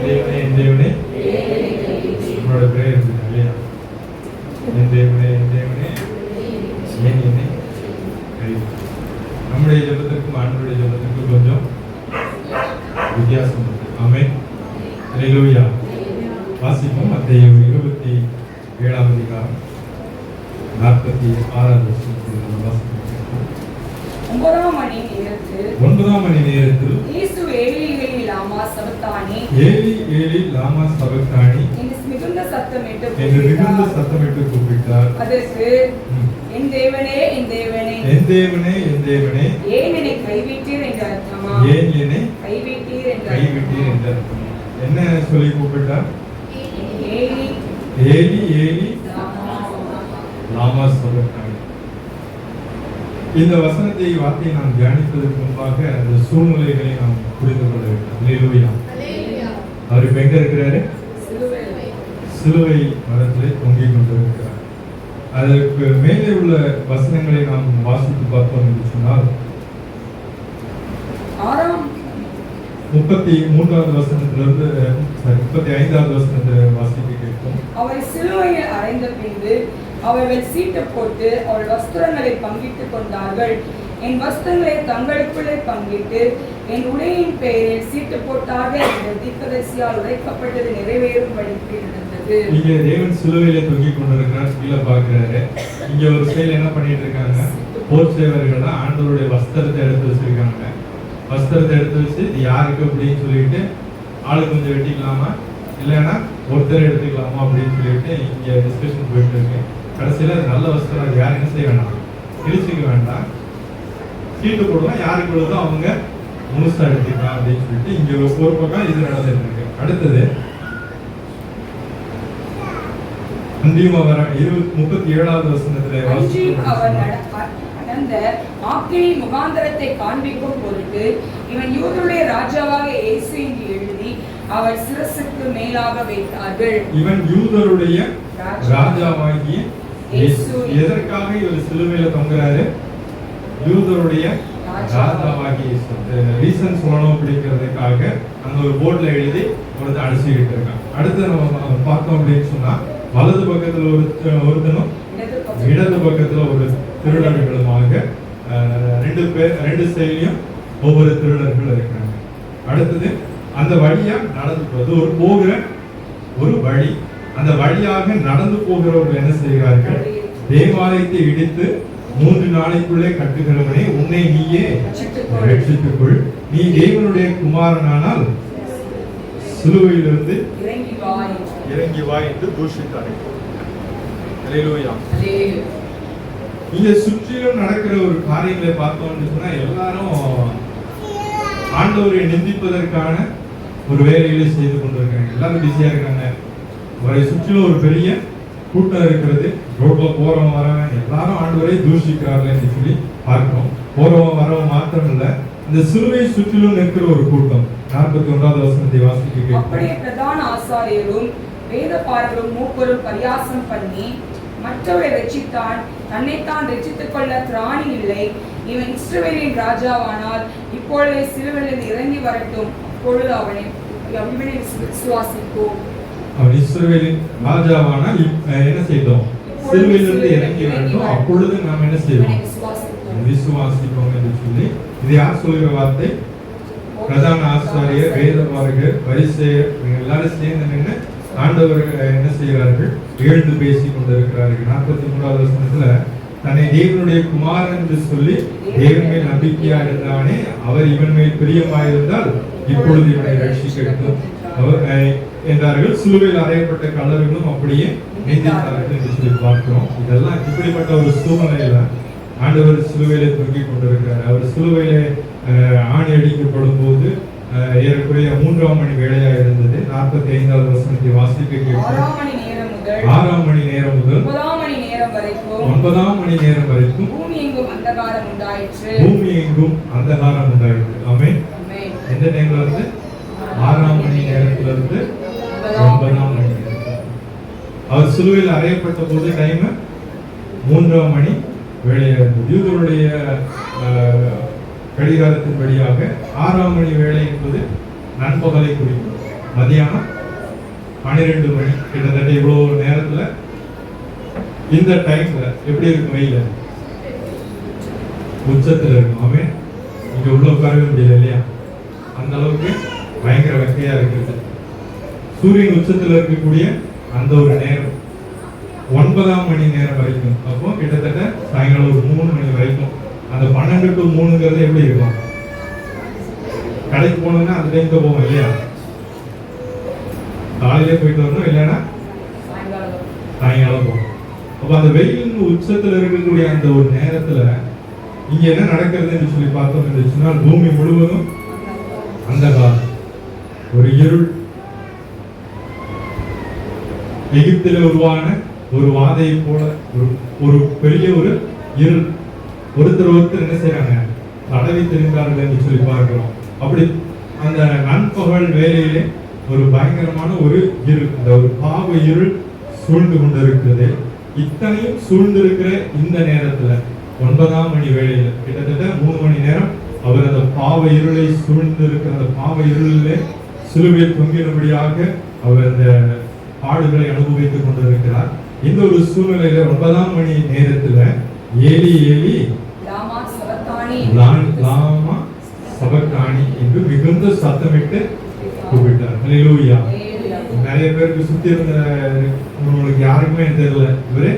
என் தேவனே நம்மளோட பிரேயர் இருக்குது இல்லையா? என் தேவனே ஏன் என்னை கைவிட்டாய்? நம்முடைய ஜெபத்திற்கும் ஆண்டவருடைய ஜெபத்திற்கும் கொஞ்சம் வித்தியாசம் இருக்கு. ஆமென். அல்லேலூயா. வாசிப்போம். மத்தேயு 27ஆம் அதிகாரம் 46வது வசனத்தில் வாசிப்போம். 9ஆம் மணி நேரத்தில் இயேசு ஏலி ஏலி லாமா சபக்தானி என்று மிகுந்த சத்தமிட்டு கூப்பிட்டார். அதற்கு என் தேவனே ஏன் என்னை கைவிட்டீர் என்று அர்த்தமா? கைவிட்டீர் என்று அர்த்தம். என்ன சொல்லி கூப்பிட்டார்? ஏலி ஏலி லாமா சபக்தானி. இந்த வார்த்தையை நாம் தியானிப்பதற்கு முன்பாக அந்த சூழ்நிலைகளை நாம் புரிந்து கொள்ள வேண்டும். அல்லேலூயா. அவர் இப்ப எங்க இருக்கிறாரு? சிலுவை மரத்திலே தொங்கிக் கொண்டிருக்கிறார். அதற்கு மேலே உள்ள வசனங்களை நாம் வாசித்து பார்த்தோம் என்று சொன்னால் 33வது வசனத்திலிருந்து 35வது வசனத்தை வாசிக்க கேட்போம். அவரை சிலுவையில் அறைந்த பின்பு அவர்கள் சீட்டு போட்டு அவள் வஸ்திரங்களை பங்கிட்டுக் கொண்டார்கள். என் வஸ்திரங்களை தங்களுக்குள்ளே பங்கிட்டு என் உடையின் பெயரில் சீட்டு போட்டார்கள் என்ற தீர்க்கதரிசியால் உரைக்கப்பட்டது நிறைவேறும்படிக்கு நடந்தது. இங்க தேவன் சிலுவையிலே தொங்கிக் கொண்டிருக்கிறார். கீழே பார்க்கிறாரு. இங்க ஒரு செயல் என்ன பண்ணிட்டு இருக்காங்க? போர் சேவர்கள் ஆண்டவருடைய வஸ்திரத்தை எடுத்து வச்சிருக்காங்க. வஸ்திரத்தை எடுத்து வச்சு இது யாருக்கு அப்படின்னு சொல்லிட்டு ஆளு கொஞ்சம் வெட்டிக்கலாமா இல்லைன்னா ஒருத்தர் எடுத்துக்கலாமா அப்படின்னு சொல்லிட்டு இங்க டிஸ்கஷன் போயிட்டு இருக்கு. கடைசியில நல்ல வஸ்திரம் யார் என்ன செய்ய வேண்டாம், கிழிச்சிக்க வேண்டாம், சீட்டு போடுவோம், யாருக்கு உள்ளதோ அவங்க முழுசா எடுத்துக்கலாம் அப்படின்னு சொல்லிட்டு இங்க ஒரு பக்கம் இது நடந்துட்டு இருக்கு. அடுத்தது அந்தியமா வர 37வது வசனத்துல ஆக்கினி முகாந்தரத்தை காண்பிக்கும் பொருட்டு இவன் யூதருடைய ராஜாவாக இயேசு என்று எழுதி அவர் சிரசுக்கு மேலாக வைத்தார்கள். இவன் யூதருடைய ராஜாவாகிய இயேசு. எதற்காக இவர் சிலுவையில தொங்குறாரு? யூதருடைய ராஜாவாகிய இயேசு. ரீசன் சொல்லணும் அப்படிங்கிறதுக்காக அங்க ஒரு போர்ட்ல எழுதி ஒருத்தர் அடிச்சுக்கிட்டு இருக்கான். அடுத்து நம்ம பார்த்தோம் அப்படின்னு சொன்னா வலது பக்கத்துல ஒருத்தனும் இடது பக்கத்துல ஒரு திருடர்களுமாக ரெண்டு செயலியும் ஒவ்வொரு திருடர்கள் இருக்கிறாங்க. அடுத்தது அந்த வழியா நடந்து போறது ஒரு போகிற ஒரு வழி. அந்த வழியாக நடந்து போகிறவர்கள் என்ன செய்கிறார்கள்? தேவாலயத்தை இடித்து 3 நாளைக்குள்ளே கட்டுகிறவனே உன்னை நீயே ரட்சித்துக்கொள், நீ தேவனுடைய குமாரனானால் சிலுவையிலிருந்து இறங்கி வா என்று தூஷித்தார்கள். அல்லேலூயா. இங்க சுற்றிலும் நடக்கிற ஒரு காரியங்களை பார்த்தோம்னு சொன்னா எல்லாரும் ஆண்டவரை நிந்திப்பதற்கான ஒரு வேலைகளை செய்து கொண்டிருக்காங்க. எல்லாரும் பிஸியா இருக்காங்க. அவரை சுற்றிலும் ஒரு பெரிய கூட்டம் இருக்கிறது. ரோட்ல போறவன் வரவன் எல்லாரும் ஆண்டவரை தூஷிக்கிறார்கள் என்று சொல்லி பார்க்கிறோம். போறவன் வரவன் மாத்திரம் இல்ல, இந்த சிலுவை சுற்றிலும் நிற்கிற ஒரு கூட்டம். 41வது வசனத்தை வாசிக்க. அப்படியே பிரதான ஆசாரியரும் வேதபாரகரும் மூப்பரும் பரியாசம் பண்ணி மற்றவரை ரட்சித்தான், தன்னைத்தான் ரட்சித்துக் கொள்ள திராணி இல்லை. இவன் இஸ்ரவேலின் ராஜாவானால் இப்பொழுதே சிலுவையில் இறங்கி வரட்டும், அப்பொழுது அவனை விசுவாசிப்போம். அவன் இஸ்ரவேலின் ராஜாவானால் என்ன செய்தோம்? சிலுவையிலிருந்து இறங்கி வரட்டும், அப்பொழுது நாம் என்ன செய்வோம்? விசுவாசிப்போம் என்று சொல்லி இது யார் சொல்கிற வார்த்தை? பிரதான ஆசாரியர், வேதபாரகர், பரிசேயர் எல்லாரும் சேர்ந்து நின்று ஆண்டவர்கள் என்ன செய்கிறார்கள்? எழுந்து பேசிக் கொண்டிருக்கிறார்கள். 43வது வசனத்துல தன்னை தேவனுடைய குமாரன் என்று சொல்லி தேவன் மேல் நம்பிக்கையா இருந்தானே, அவர் இவன் மேல் பிரியமாயிருந்தால் இப்பொழுது இவனை ரட்சிக்கட்டும் என்றார்கள். சிலுவையில் அறையப்பட்ட கல்லர்களும் அப்படியே நீதித்தார்கள் என்று சொல்லி பார்க்கிறோம். இதெல்லாம் இப்படிப்பட்ட ஒரு சூழ்நிலையில ஆண்டவர் சிலுவையிலே தொங்கிக் கொண்டிருக்கிறார். அவர் சிலுவையிலே ஆணி அடிக்கப்படும் போது ஏறக்குறைய 3ஆம் மணி வேளையா இருந்தது. 45வது வசனத்தை வாசிக்க கேட்கிறோம். 6ஆம் மணி நேரம் முதல் 9ஆம் மணி நேரம் வரைக்கும் பூமி எங்கும் அந்தகாரம் உண்டாயிற்று. ஆமென். எந்த டைம்ல இருந்து? 6ஆம் மணி நேரத்துல இருந்து 9ஆம் மணி நேரம். அவர் சிலுவையில் அறையப்பட்ட போது டைம் 3ஆம் மணி வேளையா இருந்தது. யூதருடைய கடிகாரத்தின்படியாக 6ஆம் மணி வேளை என்பது நண்பகலை குறிக்கும். மதியானம் 12 மணி. கிட்டத்தட்ட இவ்வளவு நேரத்துல இந்த டைம்ல எப்படி இருக்கும்? வெயில உச்சத்துல இருக்கும். அவன் இங்க உள்ள உட்காரவே முடியல இல்லையா? அந்த அளவுக்கு பயங்கர வெக்கையா இருக்குது. சூரியன் உச்சத்துல இருக்கக்கூடிய அந்த ஒரு நேரம் 9ஆம் மணி நேரம் வரைக்கும். அப்போ கிட்டத்தட்ட சாயங்காலம் ஒரு 3 மணி வரைக்கும். அந்த 12 to 3ங்கிறது எப்படி இருக்கும்? கடைக்கு போனோம்னா அந்த டைம்க்கு போவோம் இல்லையா? காலையிலே போயிட்டு வரணும், இல்லைன்னா சாயங்காலம் போகும். அப்ப அந்த வெயிலின் உச்சத்துல இருக்கக்கூடிய அந்த ஒரு நேரத்துல இங்க என்ன நடக்கிறதுன்னு சொல்லி பார்த்தோம் சொன்னால், பூமி முழுவதும் அந்தகாரம், ஒரு இருள். எகிப்தில உருவான ஒரு வாதையை போல ஒரு பெரிய ஒரு இருள். ஒருத்தர் என்ன செய்யறாங்க? தடவி தெரிந்தார்கள் என்று சொல்லி பார்க்கிறோம். அப்படி அந்த நண்பகல் வேலையிலே ஒரு பயங்கரமான ஒரு இருள், அந்த ஒரு பாவ இருள் சூழ்ந்து கொண்டிருக்கிறது. இத்தனையும் சூழ்ந்திருக்கிற இந்த நேரத்துல 9ஆம் மணி வேளையில கிட்டத்தட்ட 3 மணி நேரம் அவர் அந்த பாவ இருளை சூழ்ந்திருக்கிற அந்த பாவ இருளிலே சிலுவையில் தொங்கினபடியாக அவர் அந்த பாடுகளை அனுபவித்துக் கொண்டிருக்கிறார். இந்த ஒரு சூழ்நிலையில 9ஆம் மணி நேரத்துல ஏலி ஏலி லாமா சபக்தானி என்று மிகுந்த சத்தமிட்டு கூப்பிட்டார். ஹல்லேலூயா. நிறைய பேருக்கு சுத்தி இருந்த உங்களுக்கு யாருக்குமே தெரியல இவரு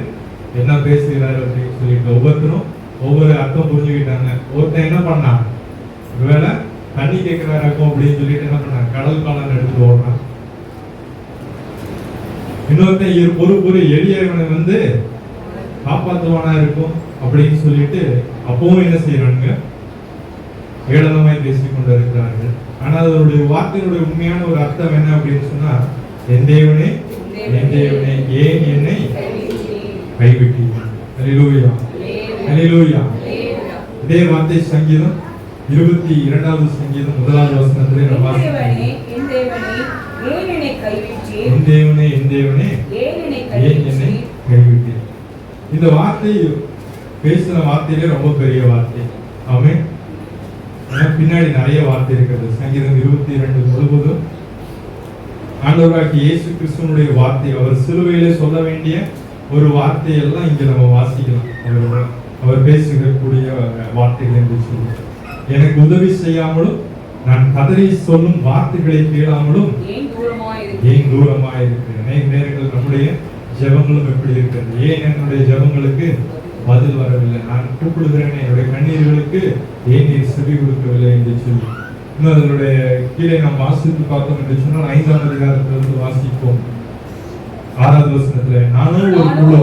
என்ன பேசுகிறாரு அப்படின்னு சொல்லிட்டு ஒவ்வொருத்தரும் ஒவ்வொரு அர்த்தம் புரிஞ்சுக்கிட்டாங்க. ஒருத்தன் என்ன பண்ணான்? ஒருவேளை தண்ணி கேட்கிறாராக்கும் அப்படின்னு சொல்லிட்டு என்ன பண்ணாங்க? கடல் காலம் எடுத்துட்டு ஓடுறான். இன்னொருத்தன் ஒரு எளியவனை வந்து காப்பாற்றுவானா இருக்கும் அப்படின்னு சொல்லிட்டு அப்பவும் என்ன செய்யறாங்க? ஏளனமாய் பேசிக் கொண்டு இருக்கிறார்கள். ஆனால் அதனுடைய வார்த்தையினுடைய உண்மையான ஒரு அர்த்தம் என்ன அப்படின்னு சொன்னா, என் தேவனே என் தேவனே ஏன் என்னை கைவிட்டீர்கள்? ஹல்லேலூயா, ஹல்லேலூயா. இதே வார்த்தை சங்கீதம் 22வது சங்கீதம் 1வது வசனத்திலே நாம் வாசிக்கிறோம். என் தேவனே என் தேவனே ஏன் என்னை கைவிட்டீர்? இந்த வார்த்தை பேசின வார்த்தையிலே ரொம்ப பெரிய வார்த்தை. ஆமென். பின்னாடி நிறைய வார்த்தை இருக்கிறது. சங்கீதம் 22 முழுவதும் ஆண்டவராகிய இயேசு கிறிஸ்துவினுடைய வார்த்தை, அவர் சிலுவையிலே சொல்ல வேண்டிய ஒரு வார்த்தையெல்லாம் இங்க நம்ம வாசிக்கலாம். அவர் பேசக்கூடிய வார்த்தைகள் என்று சொல்லி, எனக்கு உதவி செய்யாமலும் நான் கதறி சொல்லும் வார்த்தைகளை கேளாமலும் ஏன் தூரமாய் இருக்கிறேன். அநேக நேரங்கள் நம்முடைய ஜெபங்களும் எப்படி இருக்கிறது? ஏன் என்னுடைய ஜெபங்களுக்கு பதில் வரவில்லை? நான் கூப்பிடுகிறேன், என்னுடைய கண்ணீர்களுக்கு ஏன் நீர் செவி கொடுக்கவில்லை என்று சொல்லி. இன்னும் அதனுடைய கீழே நாம் வாசித்து பார்த்தோம் என்று சொன்னால் 5ஆம் அதிகாரத்திலிருந்து வாசிப்போம். 6வது வசனத்துல, நானும் ஒரு குழு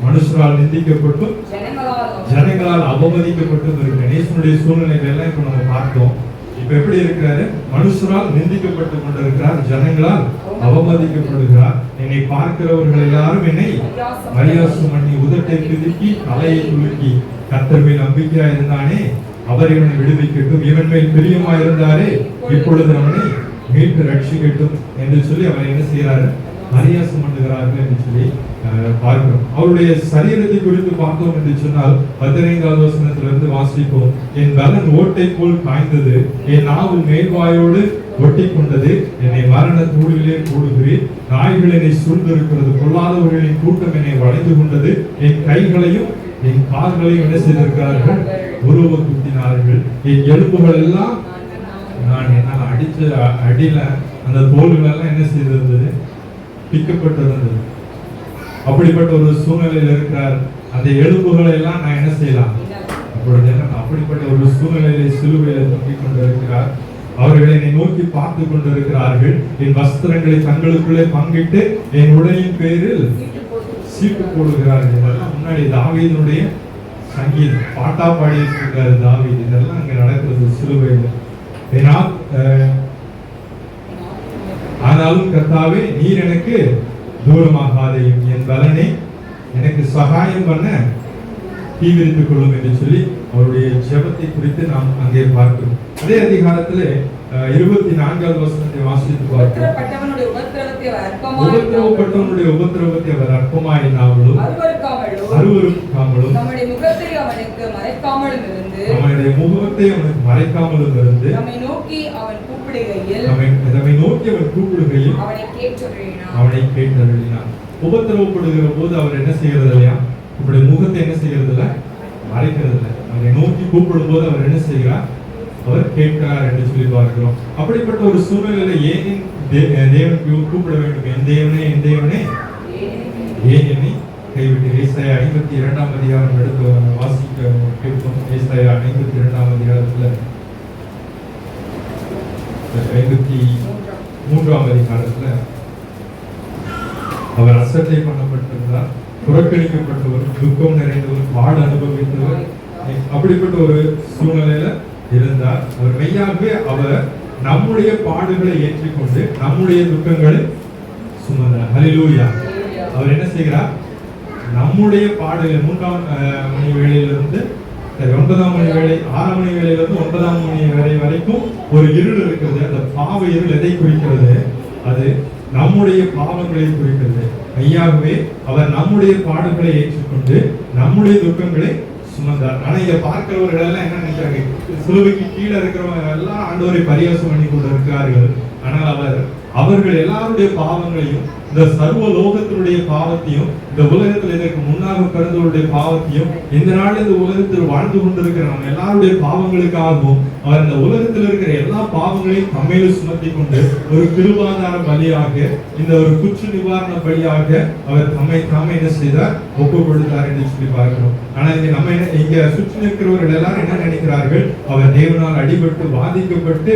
மனுஷரால் நிந்திக்கப்பட்டும் ஜனங்களால் அவமதிக்கப்பட்டும் இருக்கிறேன். இயேசுனுடைய சூழ்நிலைகள் எல்லாம் இப்ப நம்ம பார்த்தோம். இப்ப எப்படி இருக்கிறாரு? மனுஷரால் நிந்திக்கப்பட்டு கொண்டிருக்கிறார், ஜனங்களால் அவமதிக்கப்படுகிறார். என்னை பார்க்கிறவர்கள் எல்லாரும் என்னை பரியாசம் பண்ணி உதட்டை பிதுக்கி தலையை துலுக்கி, கர்த்தர் மேல் நம்பிக்கையா இருந்தானே அவர் இவனை விடுவிக்கட்டும், இவன் மேல் பிரியமா இருந்தாரே இப்பொழுது அவனை மீட்டு ரட்சிக்கட்டும் என்று சொல்லி அவரை என்ன செய்யறாரு? பரியாசம் பண்ணுகிறார்கள் என்று சொல்லி பார்க்கிறோம். அவருடைய சரீரத்தை குறித்து பார்த்தோம் என்று சொன்னால் 15வது வசனத்திலிருந்து வாசிப்போம். என் பலன் ஓட்டை போல் காய்ந்தது, என் நாவு மேல்வாயோடு ஒட்டி கொண்டது, என்னை மரண தூளிலே போடுகிறேன், நாய்கள் என்னை சூழ்ந்திருக்கிறது, பொல்லாதவர்களின் கூட்டம் என்னை வளைந்து கொண்டது, என் கைகளையும் என் கால்களையும் என்ன செய்திருக்கிறார்கள்? உருவ குத்தினார்கள், என் எலும்புகள் எல்லாம் நான் என்னால் அடிச்ச அடியில அந்த தோள்கள் எல்லாம் என்ன செய்திருந்தது? பிக்கப்பட்டிருந்தது. அப்படிப்பட்ட ஒரு சூழ்நிலையில் இருக்கிறார். அந்த எலும்புகளை எல்லாம் நான் என்ன செய்யலாம்? அப்படிப்பட்ட ஒரு சூழ்நிலையில சிலுவையில் தொங்கிக் கொண்டிருக்கிறார். அவர்கள் என்னை நோக்கி பார்த்து கொண்டிருக்கிறார்கள். என் வஸ்திரங்களை தங்களுக்குள்ளே பங்கிட்டு என் உடையின் பேரில் சீட்டு போடுகிறார்கள். இதெல்லாம் முன்னாடி தாவீதுடைய சங்கீதம், பாட்டா பாடி இருக்கிறார் தாவீது. இதெல்லாம் அங்க நடக்கிறது சிலுவையில். ஆனாலும் கர்த்தாவே நீர் எனக்கு தூரமாகாதையும், என் பலனை எனக்கு சகாயம் பண்ண தீவிரித்துக் கொள்ளும் என்று சொல்லி அவருடைய ஜெபத்தை குறித்து நாம் அங்கே பார்க்கிறோம். அதே அதிகாரத்திலே 24வது வசனத்தை வாசித்து பார்க்கிறோம். உபத்திரவப்பட்டவனுடைய உபத்திரவத்தை அவர் அற்பமாய் எண்ணாமலும் அருவருக்காமலும் நம்முடைய முகத்தை அவனுக்கு மறைக்காமலும் இருந்து நம்மை நோக்கி அவன் கூப்பிடுகையில் நம்மை நோக்கி அவர் கூப்பிடுகையில் அவனை கேட்டருளினார். உபத்திரவப்படுகிற போது அவர் என்ன செய்யறது இல்லையா, இப்படி முகத்தை என்ன செய்யறது இல்ல, மறைக்கிறது இல்லை. அவரை நோக்கி கூப்பிடும் போது அவர் என்ன செய்கிறார், அவர் கேட்கிறார் என்று சொல்லி பார்க்கிறோம். அப்படிப்பட்ட ஒரு சூழ்நிலையில ஏன் தேவன் கூப்பிட வேண்டும்? என் தேவனே, என் தேவனே, ஏன் என்னை கைவிட்டு? ஏசாயா 52ஆம் அதிகாரம் எடுத்து வாசிக்க கேட்போம். ஏசாயா 52ஆம் அதிகாரத்துல 53ஆம் அதிகாரத்துல அவர் அசட்டை பண்ணப்பட்டிருந்தார், புறக்கணிக்கப்பட்டவர், துக்கம் நிறைந்தவர், பாடு அனுபவித்தவர், அப்படிப்பட்ட ஒரு சூழ்நிலையில இருந்தார். அவர் மெய்யாகவே அவர் நம்முடைய பாடுகளை ஏற்றிக்கொண்டு நம்முடைய துக்கங்களை சுமந்தார். ஹல்லேலூயா. அவர் என்ன செய்கிறார், நம்முடைய பாடுகள் 3ஆம் மணி வேளையிலிருந்து 9ஆம் மணி வேளை, 6ஆம் மணி வேளையிலிருந்து 9ஆம் மணி வேளை வரைக்கும் ஒரு இருள் இருக்கிறது. அந்த பாவ இருள் எதை குறிக்கிறது? அது நம்முடைய பாவங்களை குறிக்கிறது. மெய்யாகவே அவர் நம்முடைய பாடுகளை ஏற்றுக்கொண்டு நம்முடைய துக்கங்களை சுமந்தார். ஆனா இங்க பார்க்கிறவர்கள் எல்லாம் என்ன நினைக்கிறாங்க, சிலுவைக்கு கீழே இருக்கிறவங்க எல்லாம் ஆண்டவரை பரியாசம் பண்ணி கொண்டு இருக்கிறார்கள். ஆனால் அவர்கள் எல்லாருடைய பாவங்களையும், இந்த சர்வ லோகத்தினுடைய பாவத்தையும், இந்த உலகத்தில் இதற்கு முன்னாக பிறந்தவருடைய பாவத்தையும், இந்த நாள் இந்த உலகத்தில் வாழ்ந்து கொண்டிருக்கிற நம்ம எல்லாருடைய பாவங்களுக்காகவும் அவர் இந்த உலகத்தில் இருக்கிற எல்லா பாவங்களையும் தம்மையில சுமத்தி கொண்டு ஒரு கிருபாதார பலியாக, இந்த ஒரு குற்ற நிவாரண பலியாக அவர் தம்மை என்ன செய்தார், ஒப்பு கொடுத்தார் என்று சொல்லி பார்க்கிறோம். ஆனா இங்க சுற்றி நிற்கிறவர்கள் எல்லாரும் என்ன நினைக்கிறார்கள், அவர் தேவனால் அடிபட்டு பாதிக்கப்பட்டு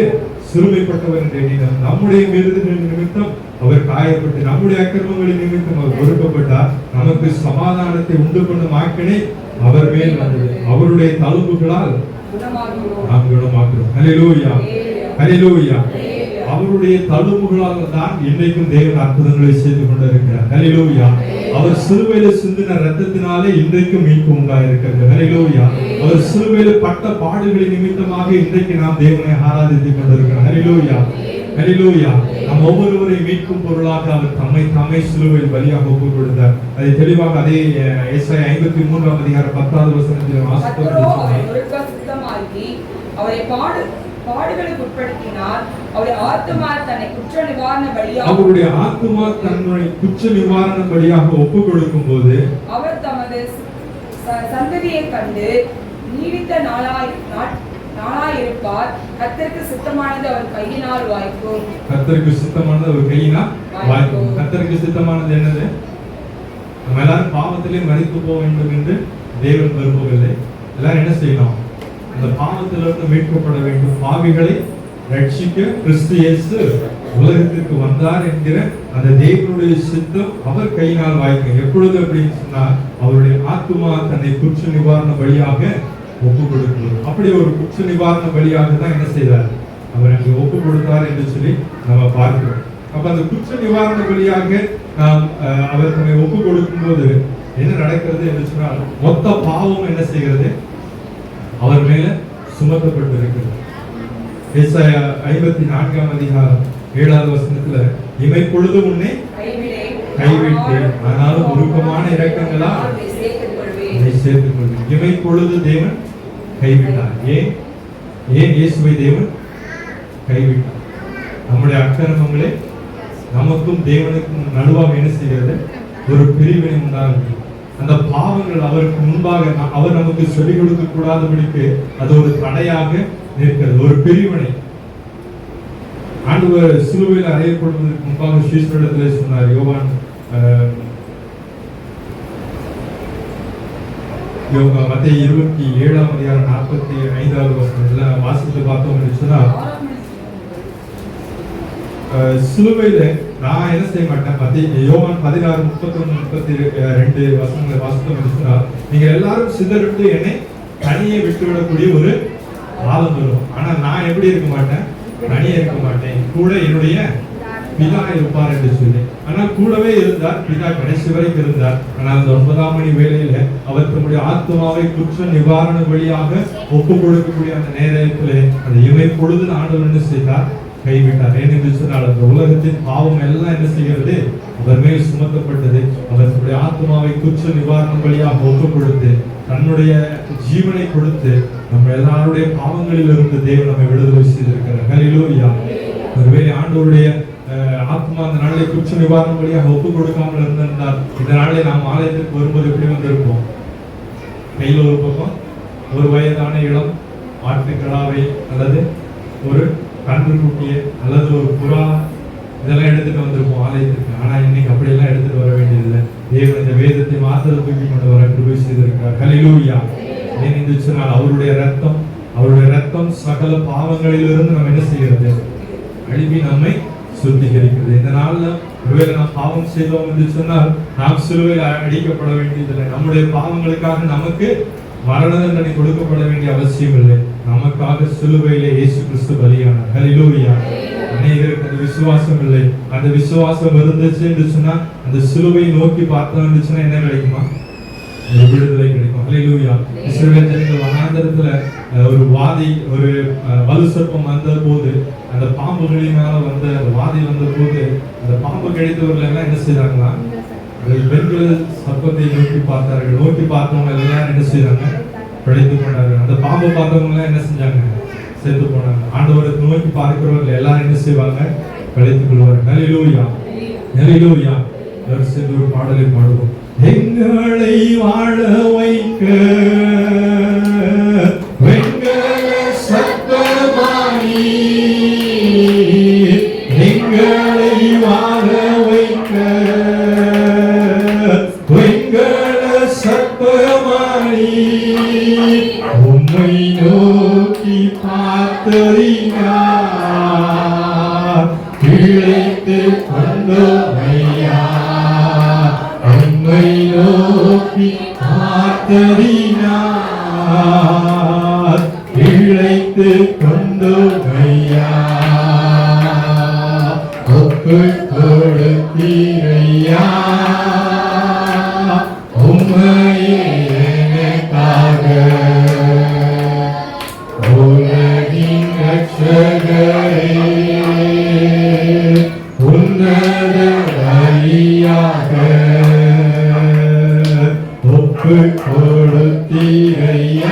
சிறுமைப்பட்டவர் என்று எண்ணினார். நம்முடைய மீறுதல்களின் நிமித்தம் அவர் காயப்பட்டு, நம்முடைய அக்கிரமங்களின் நிமித்தம் அவர் ஒடுக்கப்பட்டார். நமக்கு சமாதானத்தை உண்டு பண்ணும் ஆக்கினை அவர் மேல் வந்தது. அவருடைய தழும்புகளால் நாம் குணமாகிறோம். ஹல்லேலூயா, ஹல்லேலூயா. அவருடைய தழும்புகளால் தான் இன்றைக்கும் தேவன் அற்புதங்களை செய்து கொண்டிருக்கிறார். ஹல்லேலூயா. அவர் சிலுவையில சிந்தின ரத்தத்தினாலே இன்றைக்கும் மீட்பு உண்டாயிருக்கிறது. ஹல்லேலூயா. அவர் சிலுவையில பட்ட பாடுகளின் நிமித்தமாக இன்றைக்கு நாம் தேவனை ஆராதித்துக் கொண்டிருக்கிறோம். ஹல்லேலூயா, ஹல்லேலூயா. நம் ஒவ்வொருவரை மீட்கும் பொருளாக அவர் தம்மை சிலுவையில் பலியாக ஒப்புக் கொடுத்தார். அதை தெளிவாக அதே ஏசாயா 53ஆம் அதிகாரம் 10வது வசனத்தில் பாடுகளுக்கு உட்படுத்தினார். அவருடைய ஆத்துமா தன்னை குற்ற நிவாரண பலியாக, அவருடைய ஆத்துமா தன்னை குற்ற நிவாரண பலியாக ஒப்புக் கொடுக்கும் போது அவர் தமது சந்ததியை கண்டு நீடித்த நாளாயிருப்பார். கர்த்தருக்கு சித்தமானது அவர் கையினால் வாய்க்கும். கர்த்தருக்கு சித்தமானது அவர் கையினால் வாய்க்கும். கர்த்தருக்கு சித்தமானது என்னது? நம்ம எல்லாரும் பாவத்திலே மரித்து போக வேண்டும் என்று தேவன் விரும்பவில்லை. எல்லாரும் என்ன செய்யணும்? அந்த பாவத்திலிருந்து மீட்கப்பட வேண்டும். பாவிகளை ரட்சிக்க கிறிஸ்து இயேசு உலகத்திற்கு வந்தார் என்கிற அந்த தேவனுடைய சித்தம் அவர் கையினால் வாய்க்கும். எப்பொழுது அப்படின்னு சொன்னால், அவருடைய ஆத்துமா தன்னை குற்ற நிவாரண பலியாக ஒப்பு கொடுக்கிறது. அப்படி ஒரு குற்ற நிவாரண பலியாக தான் என்ன செய்தார், அவர் அங்கே ஒப்பு கொடுத்தார் என்று சொல்லி நம்ம பார்க்கிறோம். அப்ப அந்த குற்ற நிவாரண பலியாக நாம் அவர் தன்னை ஒப்பு கொடுக்கும் போது என்ன நடக்கிறது என்று சொன்னால், மொத்த பாவம் என்ன செய்கிறது, அவர் மேல சுமத்தப்பட்டு இருக்கிறது. ஏசாயா 54ஆம் அதிகாரம் 7வது வசனத்துல, இமை பொழுது உன்னை கைவிட்டேன், ஆனாலும் உருக்கமான இரக்கங்களால் அதை சேர்த்துக் கொள்வேன். இமை பொழுது தேவன் கைவிட்டார். ஏன் இயேசுவை தேவன் கைவிட்டார்? நம்முடைய அக்கிரமங்களே நமக்கும் தேவனுக்கும் நடுவாக என்ன செய்கிறது, ஒரு பிரிவினை உண்டாகுது. அந்த பாவங்கள் அவருக்கு முன்பாக அவர் நமக்கு சொல்லிக் கொடுக்க கூடாதபடிக்கு அது ஒரு தடையாக நிற்கிறது, ஒரு பிரிவினை. ஆண்டவர் சிலுவையில் அறையப்படுவதற்கு முன்பாக சீஷர்களிடத்தில் சொன்னார். யோவான் மத்தேயு 27ஆம் அதிகாரம் 45வது வசனத்துல வாசித்து பார்த்தோம் என்று சொன்னால், சிலுவையில நான் என்ன செய்ய மாட்டேன். யோவான் 16:31-32 வசனங்களை வாசித்தோம் என்று சொன்னால், நீங்க எல்லாரும் சிதறிட்டு என்னை தனியே விட்டுவிடக்கூடிய ஒரு காலம் வரும். ஆனா நான் எப்படி இருக்க மாட்டேன், தனியே இருக்க மாட்டேன், கூட என்னுடைய பிதா இருப்பார் என்று சொல்லி. ஆனால் கூடவே இருந்தார் பிதா, கடைசி வரைக்கும் இருந்தார். ஆனால் அந்த 9ஆம் மணி வேளையில அவர் தம்முடைய ஆத்மாவை குற்ற நிவாரண வழியாக ஒப்பு கொடுக்கக்கூடிய அந்த நேரத்திலே அந்த இமை பொழுது ஆண்டவர் என்ன செய்தார், கைவிட்டார். ஏனென்று சொன்னால், அந்த உலகத்தின் பாவம் எல்லாம் என்ன செய்கிறது, அவர் மேல் சுமத்தப்பட்டது. அவர் தன்னுடைய ஆத்மாவை குற்ற நிவாரண வழியாக ஒப்பு கொடுத்து தன்னுடைய ஜீவனை கொடுத்து நம்ம எல்லாருடைய பாவங்களில் இருந்து தேவன் நம்மை விடுதலை செய்திருக்கிறார். ஹல்லேலூயா. ஒருவேளை ஆண்டவருடைய ஆத்மா அந்த நாளை குற்ற நிவாரண வழியாக ஒப்பு கொடுக்காமல் இருந்திருந்தால் இந்த நாளை நாம் ஆலயத்திற்கு வரும்போது எப்படி வந்திருப்போம்? கையில் ஒரு பக்கம் ஒரு வயதான இளம் ஆட்டுக்கடாவை அல்லது ஒரு கன்றுக்குட்டியை அல்லது ஒரு புறா இதெல்லாம் எடுத்துட்டு வந்திருப்போம் ஆலயத்திற்கு. ஆனா இன்னைக்கு அப்படியெல்லாம் எடுத்துட்டு வர வேண்டியதில்லை. தேவன் இந்த வேதத்தை மாத்திரம் தூக்கி கொண்டு வர கிருபை செய்திருக்கிறார். ஹல்லேலூயா. ஏன் என்று சொன்னால் அவருடைய ரத்தம் சகல பாவங்களிலிருந்து நம்ம என்ன செய்கிறது? கழுவி நம்மை சுத்திகரிக்கிறது. இந்த நாள்ல ஒருவேளை நாம் பாவம் செய்தோம் என்று சொன்னால் நாம் சிலுவையில் அடிக்கப்பட வேண்டியதில்லை. நம்முடைய பாவங்களுக்காக நமக்கு மரண தண்டனை கொடுக்கப்பட வேண்டிய அவசியம் இல்லை. நமக்காக சிலுவையிலே இயேசு கிறிஸ்து பலியானார். ஹல்லேலூயா. அநேகருக்கு அந்த விசுவாசம் இல்லை. அந்த விசுவாசம் இருந்துச்சு என்று சொன்னா அந்த சிலுவை நோக்கி பார்த்தோம் என்று சொன்னா என்ன கிடைக்குமா? விடுதலை கிடைக்கும். ஹல்லேலூயா. இஸ்ரவேல் ஜனங்கள் வனாந்தரத்துல ஒரு வலு சர்ப்பம் வந்த போது அந்த பாம்புகளின் மேல வந்த அந்த வாதி வந்த போது அந்த பாம்பு கிடைத்தவர்கள் எல்லாம் என்ன செய்யறாங்களா? பெண்கள் சர்ப்பத்தை நோக்கி பார்த்தார்கள். நோக்கி பார்த்தவங்க எல்லாம் என்ன செய்யறாங்க? பிழைத்துக் கொண்டார்கள். அந்த பாம்பை பார்த்தவங்க எல்லாம் என்ன செஞ்சாங்க? செத்து போனாங்க. ஆண்டவரை நோக்கி பார்க்கிறவர்கள் எல்லாரும் என்ன செய்வாங்க? பிழைத்துக் கொள்வார்கள். ஹல்லேலூயா. ஹல்லேலூயா. சேர்ந்து ஒரு பாடலை பாடுவோம். எங்களை வாழ வைக்க வெங்கல சத்தமானி, எங்களை வாழ வைக்க வெங்கல சத்தமானி, உம்மை நோக்கி பார்த்தறினார் பிழைத்து கொண்டோமையா, உம்மை நோக்கி பார்த்தறினார் பிழைத்து கொண்டோமையா, ஒப்பு கொடுத்தீரையா உம்மையே எனக்காக, உலகின் ரட்சகரே உன்னத வழியாக ஒப்பு கொடுத்தீரையா